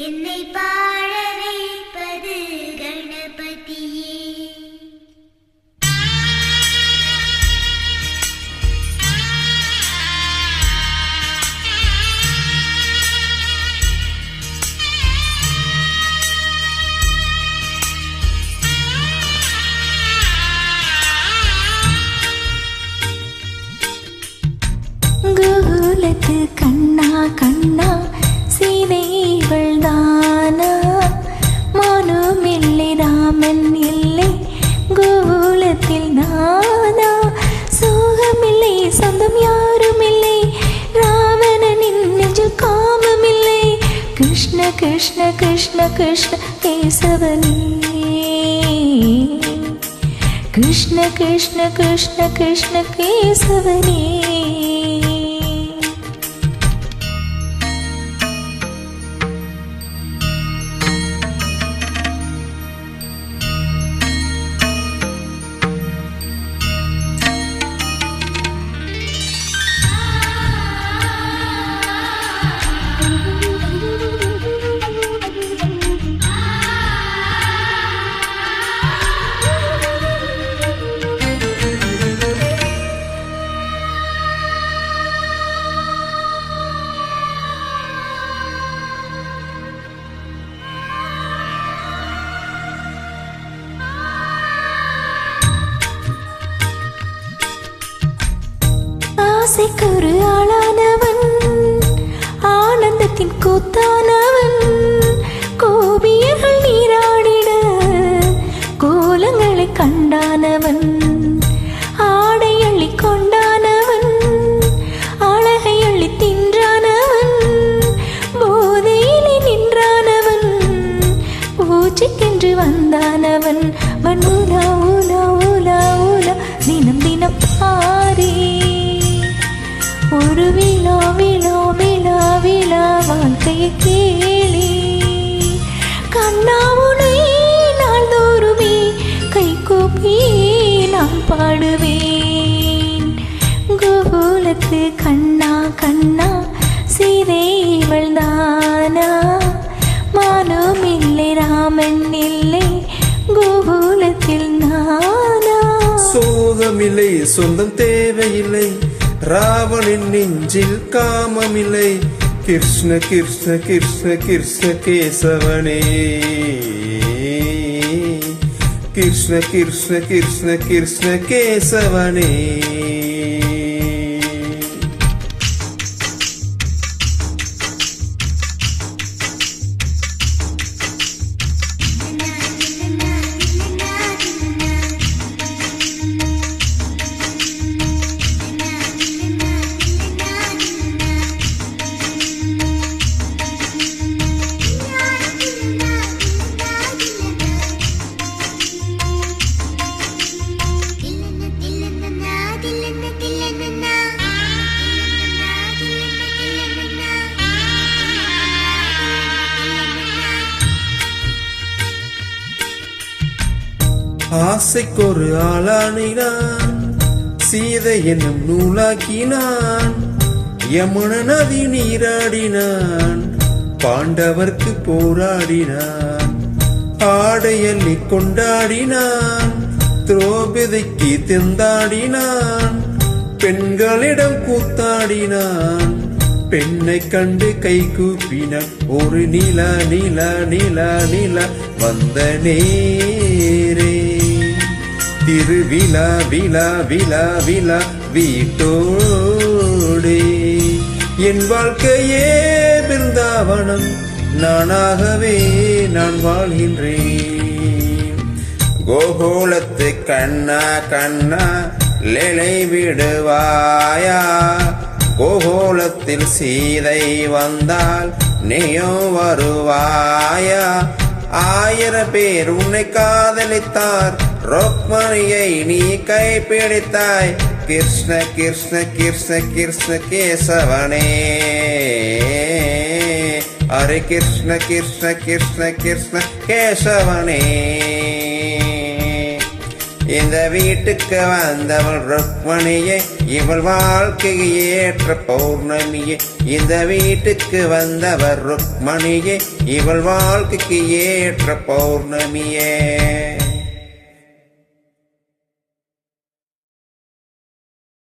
என்னை பாட வைப்பது கணபதியே. கோகுலத்து கண்ணா கண்ணா சீதைவள் தானா, மானும் இல்லை ராமன் இல்லை கோகுலத்தில் நானா, சோகமில்லை சொந்தம் யாரும் இல்லை ராவணனின் நெஞ்சில் காமமில்லை, கிருஷ்ண கிருஷ்ண கிருஷ்ண கிருஷ்ண கேசவனே, கிருஷ்ண கிருஷ்ண கிருஷ்ண கிருஷ்ண கேசவனே. ஆசைக்கொரு ஆளானவன், ஆனந்தத்தின் கூத்தானவன், கோபியர்கள் நீராடிட கோலங்களை கண்டானவன், ஆடை அள்ளி கொண்டானவன், அழகை அள்ளி தின்றானவன், போதையிலே நின்றானவன், பூச்சிக்கென்று வந்தானவன், மண்ணுலா ஊலா ஊலா ஊலா தினம் தினம் ஆரே, ஒரு விழா விழா விழா விழா வாழ்க்கையை கேளே, கண்ணாவுனை நாள்தோறுமே கை கூப்பி நான் பாடுவேன். கோகுலத்து கண்ணா கண்ணா சீதைவள் தானா, மானும் இல்லை ராமன் இல்லை கோகுலத்தில் நானா, சோகமில்லை சொந்தம் தேவையில்லை ராவணின் நெஞ்சில் காமமில்லை, கிருஷ்ண கிருஷ்ண கிருஷ்ண கிருஷ்ண கேசவனே, கிருஷ்ண கிருஷ்ண கிருஷ்ண கிருஷ்ண கேசவனே. ஆசைக்கொரு ஆளானினான், சீதை என்னும் நூலாக்கினான், யமுன நதி நீராடினான், பாண்டவர்க்கு போராடினான், ஆடையள்ளி கொண்டாடினான், திரௌபதிக்கு திந்தாடினான், பெண்களிடம் கூத்தாடினான், பெண்ணை கண்டு கை கூப்பினான், ஒரு நிலா நிலா நிலா நிலா வந்த நேரே, திருவிழா விழா விழா விழா வீட்டோடே, என் வாழ்க்கையே பிருந்தாவனம், நானாகவே நான் வாழ்கின்றேன். கோகுலத்து கண்ணா கண்ணா லேலை விடுவாயா, கோகுலத்தில் சீதை வந்தால் நீயும் வருவாயா, 1000 பேர் உன்னை காதலித்தார், ருக்மணியை நீ கைப்பிடித்தாய், கிருஷ்ண கிருஷ்ண கிருஷ்ண கிருஷ்ண கேசவனே, ஹரே கிருஷ்ண கிருஷ்ண கிருஷ்ண கிருஷ்ண கேசவனே. இந்த வீட்டுக்கு வந்தவள் ருக்மணியே, இவள் வாழ்க்கைக்கு ஏற்ற பௌர்ணமியே. இந்த வீட்டுக்கு வந்தவர் ருக்மணியே, இவள் வாழ்க்கைக்கு ஏற்ற பௌர்ணமியே.